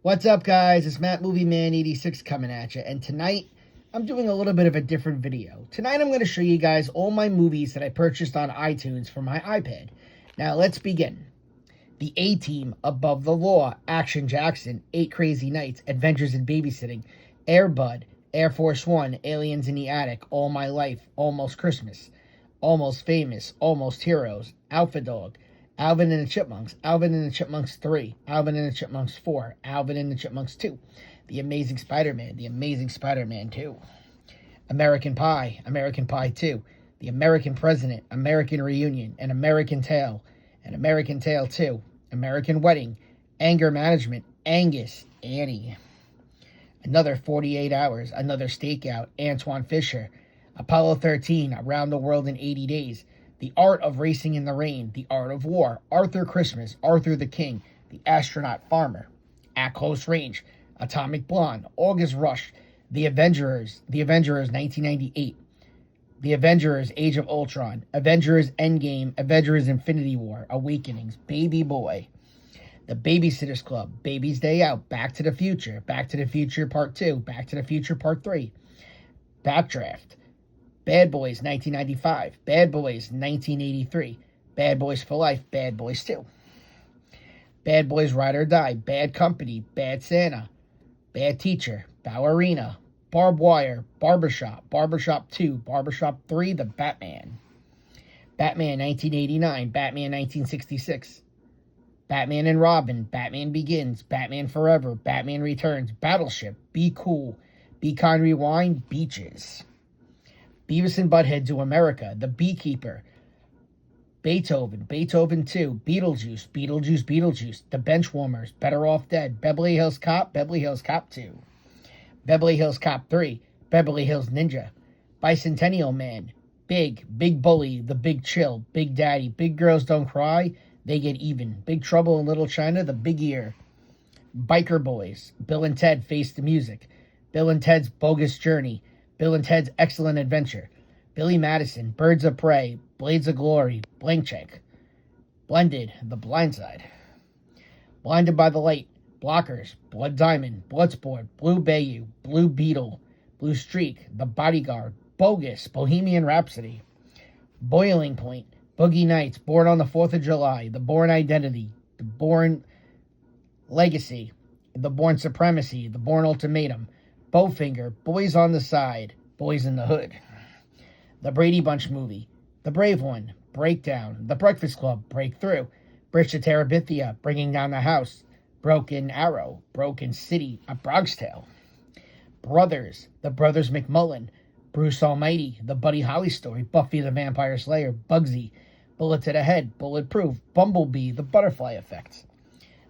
What's up, guys? It's Matt Movie Man 86 coming at you, and tonight I'm doing a little bit of a different video. Tonight I'm going to show you guys all my movies that I purchased on iTunes for my iPad. Now let's begin. The A-Team, Above the Law, Action Jackson, 8 Crazy Nights, Adventures in Babysitting, Air Bud, Air Force One, Aliens in the Attic, All My Life, Almost Christmas, Almost Famous, Almost Heroes, Alpha Dog, Alvin and the Chipmunks, Alvin and the Chipmunks 3, Alvin and the Chipmunks 4, Alvin and the Chipmunks 2, The Amazing Spider-Man, The Amazing Spider-Man 2, American Pie 2, The American President, American Reunion, An American Tale, An American Tale 2, American Wedding, Anger Management, Angus, Annie, Another 48 Hours, Another Stakeout, Antoine Fisher, Apollo 13, Around the World in 80 Days, The Art of Racing in the Rain, The Art of War, Arthur Christmas, Arthur the King, The Astronaut Farmer, At Close Range, Atomic Blonde, August Rush, The Avengers 1998, The Avengers Age of Ultron, Avengers Endgame, Avengers Infinity War, Awakenings, Baby Boy, The Babysitter's Club, Baby's Day Out, Back to the Future Part 2, Back to the Future Part 3, Backdraft, Bad Boys 1995, Bad Boys 1983, Bad Boys for Life, Bad Boys 2, Bad Boys Ride or Die, Bad Company, Bad Santa, Bad Teacher, Ballerina, Barbed Wire, Barbershop 2, Barbershop 3, The Batman, Batman 1989, Batman 1966, Batman and Robin, Batman Begins, Batman Forever, Batman Returns, Battleship, Be Cool, Be Kind Rewind, Beaches, Beavis and Butthead to America, The Beekeeper, Beethoven 2, Beetlejuice, The Benchwarmers, Better Off Dead, Beverly Hills Cop 2, Beverly Hills Cop 3, Beverly Hills Ninja, Bicentennial Man, Big Bully, The Big Chill, Big Daddy, Big Girls Don't Cry, They Get Even, Big Trouble in Little China, The Big Ear, Biker Boys, Bill and Ted Face the Music, Bill and Ted's Bogus Journey, Bill and Ted's Excellent Adventure, Billy Madison, Birds of Prey, Blades of Glory, Blank Check, Blended, The Blind Side, Blinded by the Light, Blockers, Blood Diamond, Bloodsport, Blue Bayou, Blue Beetle, Blue Streak, The Bodyguard, Bogus, Bohemian Rhapsody, Boiling Point, Boogie Nights, Born on the 4th of July, The Bourne Identity, The Bourne Legacy, The Bourne Supremacy, The Bourne Ultimatum, Bowfinger, Boys on the Side, Boys in the Hood, The Brady Bunch Movie, The Brave One, Breakdown, The Breakfast Club, Breakthrough, Bridge to Terabithia, Bringing Down the House, Broken Arrow, Broken City, A Bronx Tale, Brothers, The Brothers McMullen, Bruce Almighty, The Buddy Holly Story, Buffy the Vampire Slayer, Bugsy, Bullet to the Head, Bulletproof, Bumblebee, The Butterfly Effect,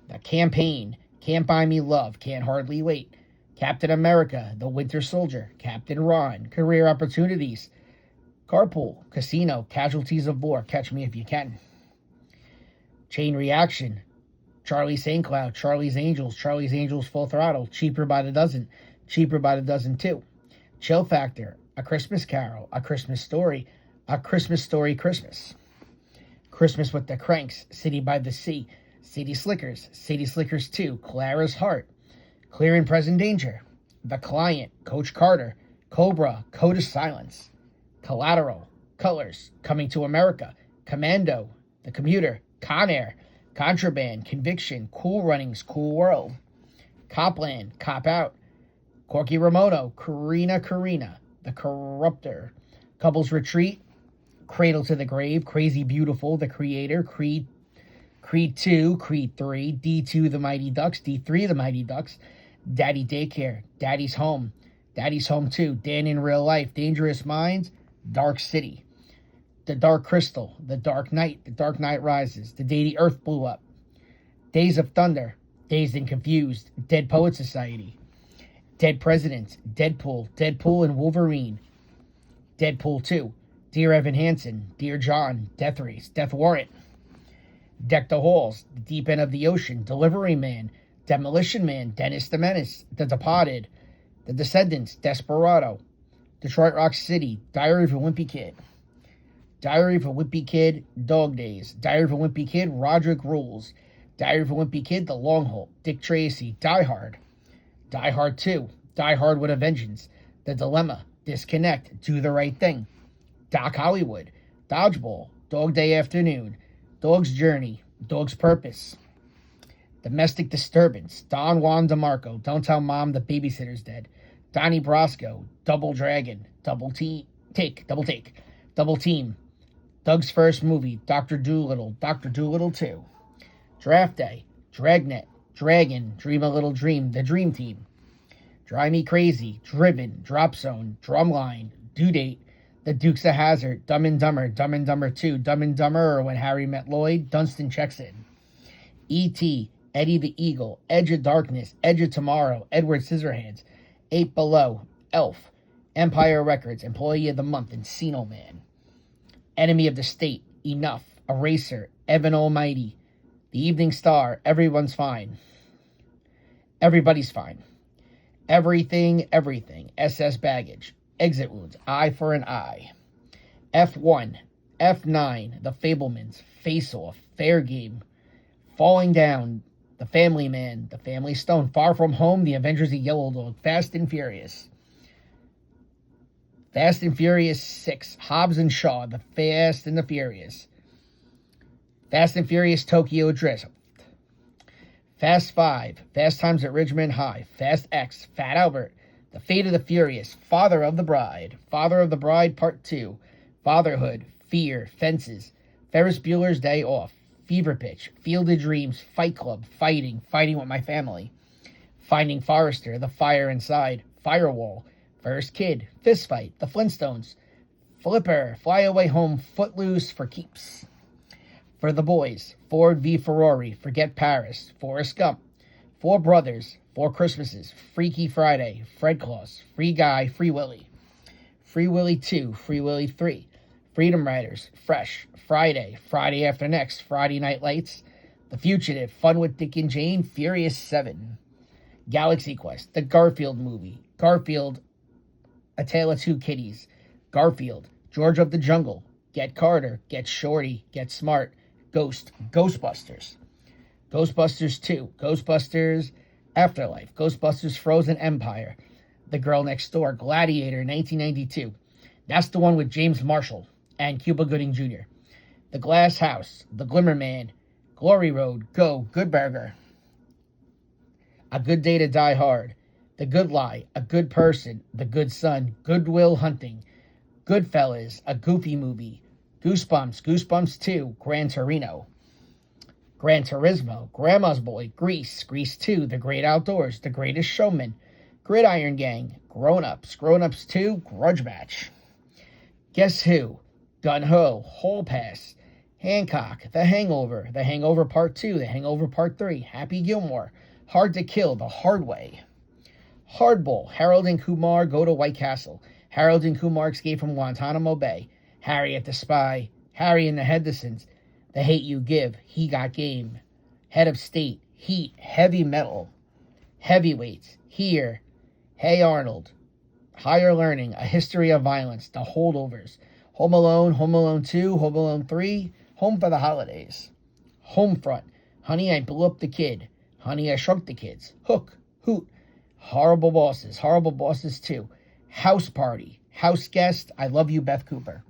The Campaign, Can't Buy Me Love, Can't Hardly Wait, Captain America, The Winter Soldier, Captain Ron, Career Opportunities, Carpool, Casino, Casualties of War, Catch Me If You Can, Chain Reaction, Charlie St. Cloud, Charlie's Angels Full Throttle, Cheaper by the Dozen 2, Chill Factor, A Christmas Carol, A Christmas Story Christmas, Christmas with the Cranks, City by the Sea, City Slickers 2, Clara's Heart, Clear and Present Danger, The Client, Coach Carter, Cobra, Code of Silence, Collateral, Colors, Coming to America, Commando, The Commuter, Con Air, Contraband, Conviction, Cool Runnings, Cool World, Copland, Cop Out, Corky Ramono, Karina, The Corruptor, Couples Retreat, Cradle to the Grave, Crazy Beautiful, The Creator, Creed 2, Creed 3, D2 The Mighty Ducks, D3 The Mighty Ducks, Daddy Daycare, Daddy's Home 2, Dan in Real Life, Dangerous Minds, Dark City, The Dark Crystal, The Dark Knight Rises, The Day the Earth Blew Up, Days of Thunder, Dazed and Confused, Dead Poet Society, Dead Presidents, Deadpool and Wolverine, Deadpool 2, Dear Evan Hansen, Dear John, Death Race, Death Warrant, Deck the Halls, The Deep End of the Ocean, Delivery Man, Demolition Man, Dennis the Menace, The Departed, The Descendants, Desperado, Detroit Rock City, Diary of a Wimpy Kid, Dog Days, Diary of a Wimpy Kid, Roderick Rules, Diary of a Wimpy Kid, The Long Haul, Dick Tracy, Die Hard, Die Hard 2, Die Hard with a Vengeance, The Dilemma, Disconnect, Do the Right Thing, Doc Hollywood, Dodgeball, Dog Day Afternoon, Dog's Journey, Dog's Purpose, Domestic Disturbance, Don Juan DeMarco, Don't Tell Mom the Babysitter's Dead, Donnie Brasco, Double Dragon, Double Take, Double Team, Doug's First Movie, Dr. Dolittle 2, Draft Day, Dragnet, Dragon, Dream a Little Dream, The Dream Team, Drive Me Crazy, Driven, Drop Zone, Drumline, Due Date, The Dukes of Hazzard, Dumb and Dumber 2, Dumb and Dumber or When Harry Met Lloyd, Dunstan Checks In, E.T., Eddie the Eagle, Edge of Darkness, Edge of Tomorrow, Edward Scissorhands, 8 Below, Elf, Empire Records, Employee of the Month, Encino Man, Enemy of the State, Enough, Eraser, Evan Almighty, The Evening Star, Everyone's Fine, Everybody's Fine, Everything, SS Baggage, Exit Wounds, Eye for an Eye, F1, F9, The Fablemans, Face Off, Fair Game, Falling Down, The Family Man, The Family Stone, Far From Home, The Avengers of Yellow Dog, Fast and Furious 6, Hobbs and Shaw, The Fast and the Furious, Fast and Furious Tokyo Drift, Fast 5, Fast Times at Ridgemont High, Fast X, Fat Albert, The Fate of the Furious, Father of the Bride Part 2, Fatherhood, Fear, Fences, Ferris Bueller's Day Off, Fever Pitch, Field of Dreams, Fight Club, Fighting with My Family, Finding Forrester, The Fire Inside, Firewall, First Kid, Fist Fight, The Flintstones, Flipper, Fly Away Home, Footloose, For Keeps, For the Boys, Ford v Ferrari, Forget Paris, Forrest Gump, Four Brothers, Four Christmases, Freaky Friday, Fred Claus, Free Guy, Free Willy 2, Free Willy 3, Freedom Riders, Fresh, Friday, Friday After Next, Friday Night Lights, The Fugitive, Fun with Dick and Jane, Furious 7, Galaxy Quest, The Garfield Movie, Garfield, A Tale of Two Kitties, Garfield, George of the Jungle, Get Carter, Get Shorty, Get Smart, Ghost, Ghostbusters, Ghostbusters 2, Ghostbusters Afterlife, Ghostbusters Frozen Empire, The Girl Next Door, Gladiator, 1992. That's the one with James Marshall and Cuba Gooding Jr. The Glass House, The Glimmer Man, Glory Road, Go, Good Burger, A Good Day to Die Hard, The Good Lie, A Good Person, The Good Son, Good Will Hunting, Goodfellas, A Goofy Movie, Goosebumps 2, Gran Torino, Gran Turismo, Grandma's Boy, Grease 2, The Great Outdoors, The Greatest Showman, Gridiron Gang, Grown Ups 2, Grudge Match, Guess Who, Gun Ho, Hall Pass, Hancock, The Hangover Part 2, The Hangover Part 3, Happy Gilmore, Hard to Kill, The Hard Way, Hardball, Harold and Kumar Go to White Castle, Harold and Kumar Escape from Guantanamo Bay, Harriet the Spy, Harry and the Hendersons, The Hate You Give, He Got Game, Head of State, Heat, Heavy Metal, Heavyweights, Here, Hey Arnold, Higher Learning, A History of Violence, The Holdovers, Home Alone 2, Home Alone 3, Home for the Holidays, Homefront, Honey, I Blew Up the Kid, Honey, I Shrunk the Kids, Hook, Hoot, Horrible Bosses 2, House Party, House Guest, I Love You, Beth Cooper,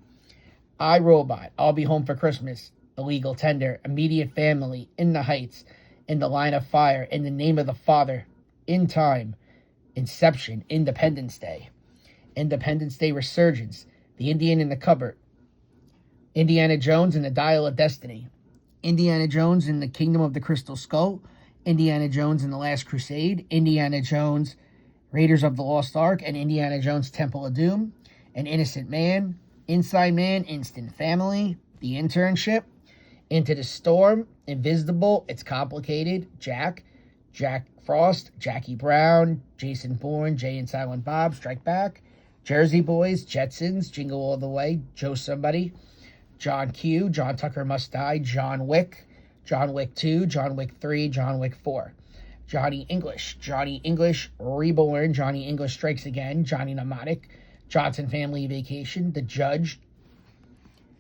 I, Robot, I'll Be Home for Christmas, Illegal Tender, Immediate Family, In the Heights, In the Line of Fire, In the Name of the Father, In Time, Inception, Independence Day Resurgence, The Indian in the Cupboard, Indiana Jones and the Dial of Destiny, Indiana Jones and the Kingdom of the Crystal Skull, Indiana Jones and the Last Crusade, Indiana Jones, Raiders of the Lost Ark, and Indiana Jones Temple of Doom, An Innocent Man, Inside Man, Instant Family, The Internship, Into the Storm, Invisible, It's Complicated, Jack Frost, Jackie Brown, Jason Bourne, Jay and Silent Bob Strike Back, Jersey Boys, Jetsons, Jingle All the Way, Joe Somebody, John Q, John Tucker Must Die, John Wick 2, John Wick 3, John Wick 4, Johnny English, Reborn, Johnny English Strikes Again, Johnny Mnemonic, Johnson Family Vacation, The Judge,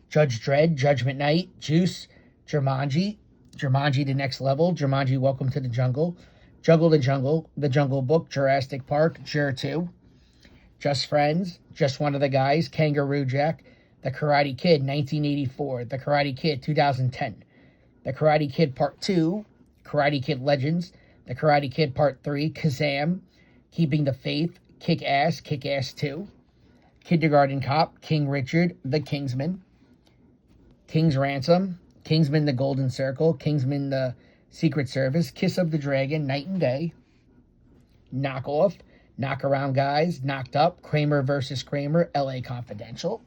Judge Dredd, Judgment Night, Juice, Jumanji, Jumanji: The Next Level, Jumanji: Welcome to the Jungle, Jungle the Jungle, The Jungle Book, Jurassic Park, Jur 2, Just Friends, Just One of the Guys, Kangaroo Jack, The Karate Kid, 1984, The Karate Kid, 2010, The Karate Kid Part 2, Karate Kid Legends, The Karate Kid Part 3, Kazam, Keeping the Faith, Kick-Ass, Kick-Ass 2, Kindergarten Cop, King Richard, The Kingsman, King's Ransom, Kingsman: The Golden Circle, Kingsman: The Secret Service, Kiss of the Dragon, Night and Day, Knock Off, Knock Around Guys, Knocked Up, Kramer versus Kramer, LA Confidential,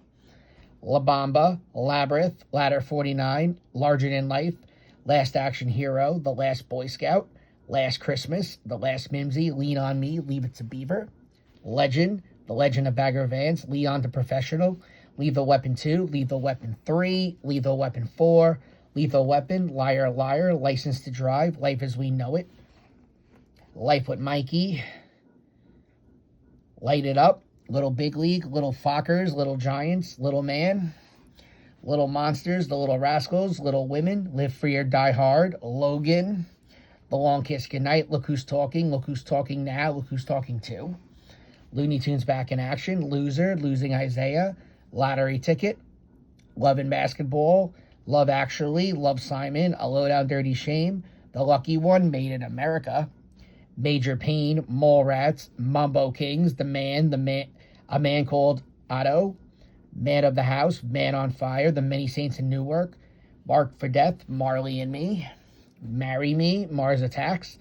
La Bamba, Labyrinth, Ladder 49, Larger Than Life, Last Action Hero, The Last Boy Scout, Last Christmas, The Last Mimsy, Lean on Me, Leave It to Beaver, Legend, The Legend of Bagger Vance, Leon the Professional, Lethal Weapon 2, Lethal Weapon 3, Lethal Weapon 4, Lethal Weapon, Liar Liar, License to Drive, Life as We Know It, Life with Mikey, Light It Up, Little Big League, Little Fockers, Little Giants, Little Man, Little Monsters, The Little Rascals, Little Women, Live Free or Die Hard, Logan, The Long Kiss Goodnight, Look Who's Talking Now, Look Who's Talking Too, Looney Tunes Back in Action, Loser, Losing Isaiah, Lottery Ticket, Love and Basketball, Love Actually, Love Simon, A Lowdown Dirty Shame, The Lucky One, Made in America, Major Pain, Mallrats, Mambo Kings, A Man Called Otto, Man of the House, Man on Fire, The Many Saints in Newark, Marked for Death, Marley and Me, Marry Me, Mars Attacks,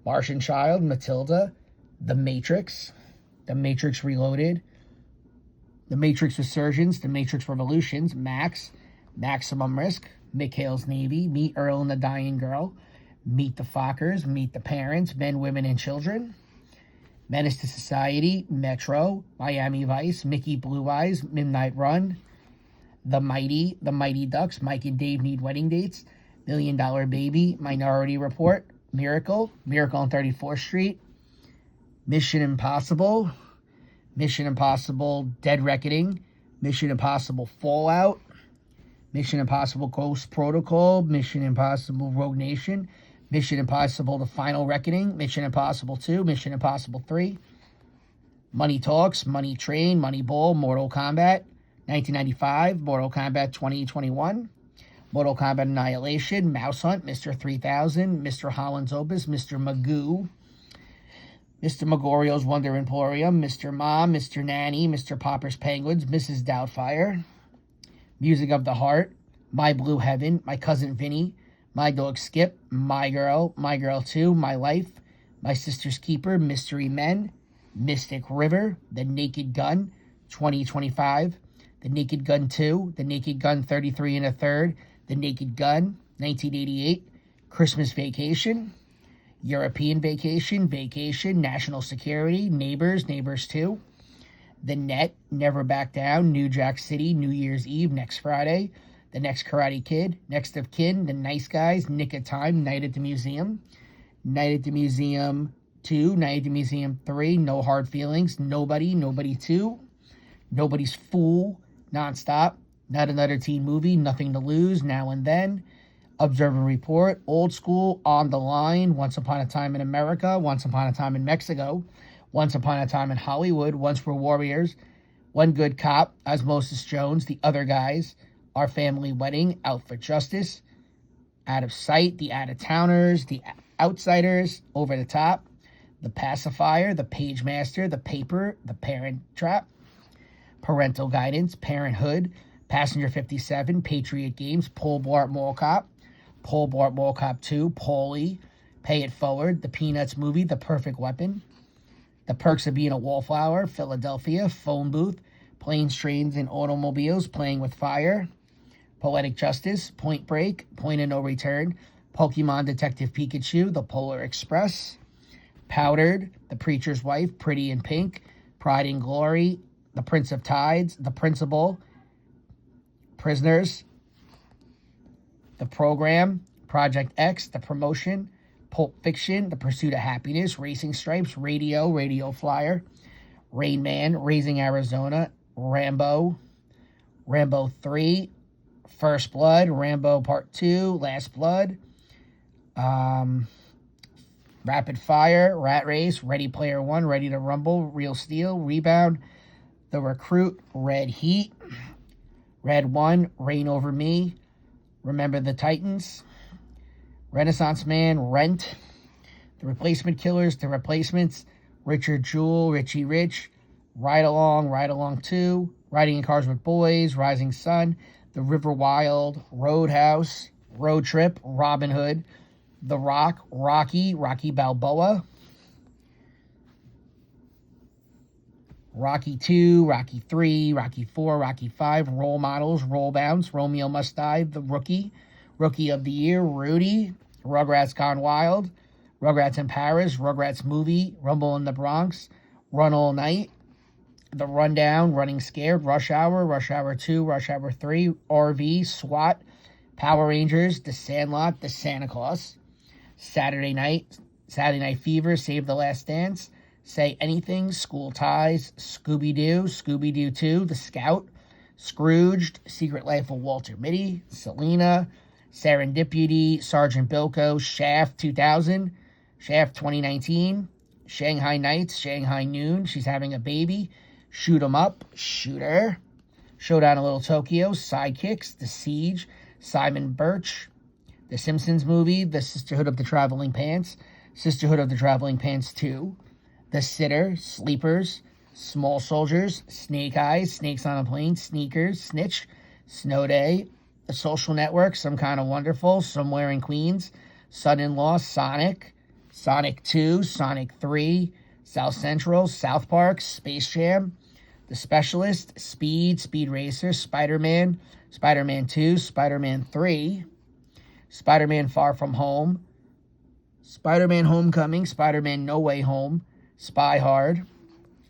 Martian Child, Matilda, The Matrix Reloaded, The Matrix Resurgence, The Matrix Revolutions, Max, Maximum Risk, Mikhail's Navy, Meet Earl and the Dying Girl, Meet the Fockers, Meet the Parents, Men, Women, and Children, Menace to Society, Metro, Miami Vice, Mickey Blue Eyes, Midnight Run, The Mighty Ducks, Mike and Dave Need Wedding Dates, $1 Million Baby, Minority Report, Miracle on 34th Street, Mission Impossible, Dead Reckoning, Mission Impossible Fallout, Mission Impossible Ghost Protocol, Mission Impossible Rogue Nation, Mission Impossible The Final Reckoning, Mission Impossible 2, Mission Impossible 3, Money Talks, Money Train, Moneyball, Mortal Kombat, 1995, Mortal Kombat 2021, Mortal Kombat Annihilation, Mouse Hunt, Mr. 3000, Mr. Holland's Opus, Mr. Magoo, Mr. Magorio's Wonder Emporium, Mr. Mom, Mr. Nanny, Mr. Popper's Penguins, Mrs. Doubtfire, Music of the Heart, My Blue Heaven, My Cousin Vinny, My Dog Skip, My Girl 2, My Life, My Sister's Keeper, Mystery Men, Mystic River, The Naked Gun, 2025, The Naked Gun 2, The Naked Gun 33 and a Third, The Naked Gun, 1988, Christmas Vacation, European Vacation, National Security, Neighbors 2, The Net, Never Back Down, New Jack City, New Year's Eve, Next Friday, The Next Karate Kid, Next of Kin, The Nice Guys, Nick of Time, Night at the Museum 2, Night at the Museum 3, No Hard Feelings, Nobody 2, Nobody's Fool, Nonstop, Not Another Teen Movie, Nothing to Lose, Now and Then, Observe and Report, Old School, On the Line, Once Upon a Time in America, Once Upon a Time in Mexico, Once Upon a Time in Hollywood, Once Were Warriors, One Good Cop, Osmosis Jones, The Other Guys, Our Family Wedding, Out for Justice, Out of Sight, The Out-of-Towners, The Outsiders, Over the Top, The Pacifier, The Page Master, The Paper, The Parent Trap, Parental Guidance, Parenthood, Passenger 57, Patriot Games, Pole Blart Mall Cop 2, Paulie, Pay It Forward, The Peanuts Movie, The Perfect Weapon, The Perks of Being a Wallflower, Philadelphia, Phone Booth, Planes, Trains, and Automobiles, Playing with Fire, Poetic Justice, Point Break, Point of No Return, Pokemon Detective Pikachu, The Polar Express, Powdered, The Preacher's Wife, Pretty in Pink, Pride and Glory, The Prince of Tides, The Principal, Prisoners, The Program, Project X, The Promotion, Pulp Fiction, The Pursuit of Happiness, Racing Stripes, Radio Flyer, Rain Man, Raising Arizona, Rambo 3, First Blood, Rambo Part 2, Last Blood, Rapid Fire, Rat Race, Ready Player One, Ready to Rumble, Real Steel, Rebound, The Recruit, Red Heat, Red One, Reign Over Me, Remember the Titans, Renaissance Man, Rent, The Replacement Killers, The Replacements, Richard Jewell, Richie Rich, Ride Along 2, Riding in Cars with Boys, Rising Sun, The River Wild, Roadhouse, Road Trip, Robin Hood, The Rock, Rocky Balboa, Rocky 2, Rocky 3, Rocky 4, Rocky 5, Role Models, Roll Bounce, Romeo Must Die, The Rookie, Rookie of the Year, Rudy, Rugrats Gone Wild, Rugrats in Paris, Rugrats Movie, Rumble in the Bronx, Run All Night, The Rundown, Running Scared, Rush Hour 2, Rush Hour 3, RV, SWAT, Power Rangers, The Sandlot, The Santa Claus, Saturday Night Fever, Save the Last Dance, Say Anything, School Ties, Scooby-Doo 2, The Scout, Scrooged, Secret Life of Walter Mitty, Selena, Serendipity, Sergeant Bilko, Shaft 2000, Shaft 2019, Shanghai Nights, Shanghai Noon, She's Having a Baby, Shoot 'em Up, Shooter, Showdown in Little Tokyo, Sidekicks, The Siege, Simon Birch, The Simpsons Movie, The Sisterhood of the Traveling Pants, Sisterhood of the Traveling Pants 2, The Sitter, Sleepers, Small Soldiers, Snake Eyes, Snakes on a Plane, Sneakers, Snitch, Snow Day, The Social Network, Some Kind of Wonderful, Somewhere in Queens, Son-in-Law, Sonic, Sonic 2, Sonic 3, South Central, South Park, Space Jam, The Specialist, Speed Racer, Spider-Man, Spider-Man 2, Spider-Man 3, Spider-Man Far From Home, Spider-Man Homecoming, Spider-Man No Way Home, Spy Hard,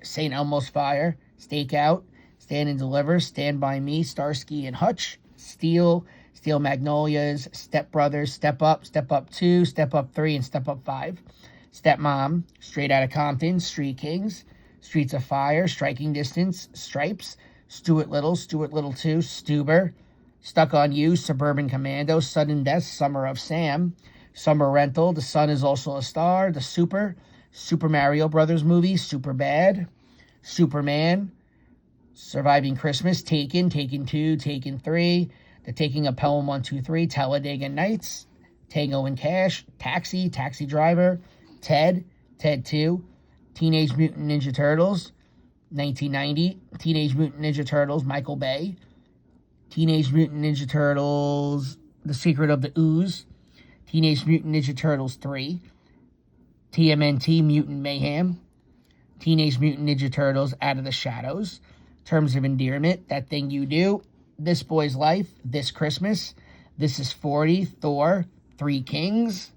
St. Elmo's Fire, Stakeout, Stand and Deliver, Stand By Me, Starsky and Hutch, Steel Magnolias, Step Brothers, Step Up 2, Step Up 3, and Step Up 5, Stepmom, Straight Outta Compton, Street Kings, Streets of Fire, Striking Distance, Stripes, Stuart Little 2, Stuber, Stuck on You, Suburban Commando, Sudden Death, Summer of Sam, Summer Rental, The Sun Is Also a Star, The Super Mario Brothers movie, Super Bad, Superman, Surviving Christmas, Taken 2, Taken 3, The Taking of Pelham 1, 2, 3, Talladega Nights, Tango and Cash, Taxi Driver, Ted 2, Teenage Mutant Ninja Turtles, 1990, Teenage Mutant Ninja Turtles, Michael Bay, Teenage Mutant Ninja Turtles, The Secret of the Ooze, Teenage Mutant Ninja Turtles 3, TMNT Mutant Mayhem, Teenage Mutant Ninja Turtles Out of the Shadows, Terms of Endearment, That Thing You Do, This Boy's Life, This Christmas, This Is 40, Thor, Three Kings,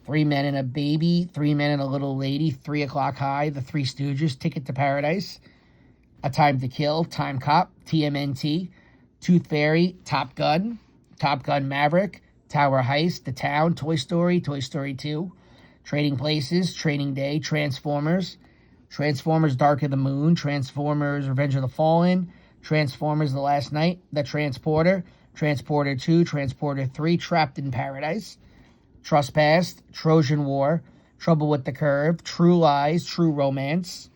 Three Men and a Baby, Three Men and a Little Lady, 3 O'Clock High, The Three Stooges, Ticket to Paradise, A Time to Kill, Time Cop, TMNT, Tooth Fairy, Top Gun Maverick, Tower Heist, The Town, Toy Story 2, Trading Places, Training Day, Transformers Dark of the Moon, Transformers Revenge of the Fallen, Transformers The Last Night, The Transporter 2, Transporter 3, Trapped in Paradise, Trespassed, Trojan War, Trouble with the Curve, True Lies, True Romance,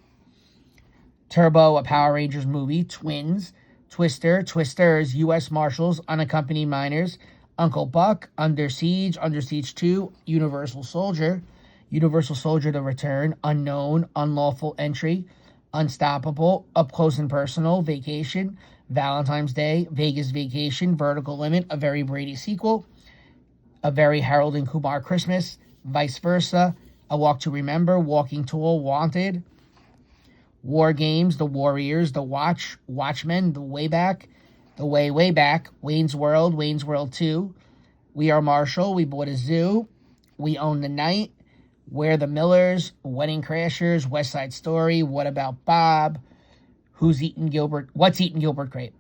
Turbo, a Power Rangers movie, Twins, Twisters, U.S. Marshals, Unaccompanied Minors, Uncle Buck, Under Siege 2, Universal Soldier The Return, Unknown, Unlawful Entry, Unstoppable, Up Close and Personal, Vacation, Valentine's Day, Vegas Vacation, Vertical Limit, A Very Brady Sequel, A Very Harold and Kumar Christmas, Vice Versa, A Walk to Remember, Walking Tall, Wanted, War Games, The Warriors, The Watch, Watchmen, The Way Back, The Way Back, Wayne's World 2, We Are Marshall, We Bought a Zoo, We Own the Night, Where the Millers, Wedding Crashers, West Side Story, What About Bob, What's Eating Gilbert Grape,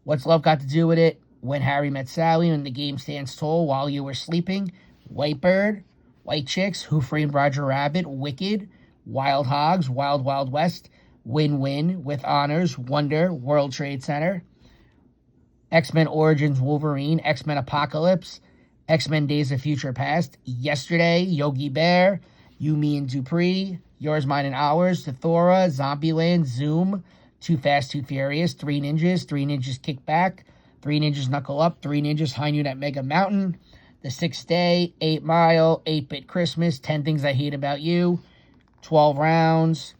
What's Love Got to Do with It, When Harry Met Sally, When the Game Stands Tall, While You Were Sleeping, White Bird, White Chicks, Who Framed Roger Rabbit, Wicked, Wild Hogs, Wild Wild West, Win-Win, With Honors, Wonder, World Trade Center, X-Men Origins Wolverine, X-Men Apocalypse, X-Men Days of Future Past, Yesterday, Yogi Bear, You, Me, and Dupree, Yours, Mine, and Ours, Thora, Zombieland, Zoom, Too Fast, Too Furious, Three Ninjas Kick Back, Three Ninjas Knuckle Up, Three Ninjas High Noon at Mega Mountain, The Sixth Day, 8 Mile, 8-Bit Christmas, 10 Things I Hate About You, 12 Rounds,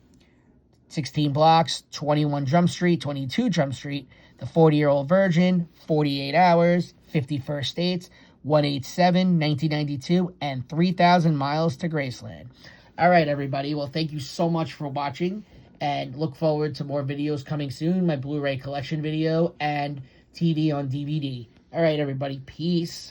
16 Blocks, 21 Jump Street, 22 Jump Street, The 40-Year-Old Virgin, 48 Hours, 50 First Dates, 187, 1992, and 3,000 Miles to Graceland. All right, everybody. Well, thank you so much for watching, and look forward to more videos coming soon, my Blu-ray collection video, and TV on DVD. All right, everybody. Peace.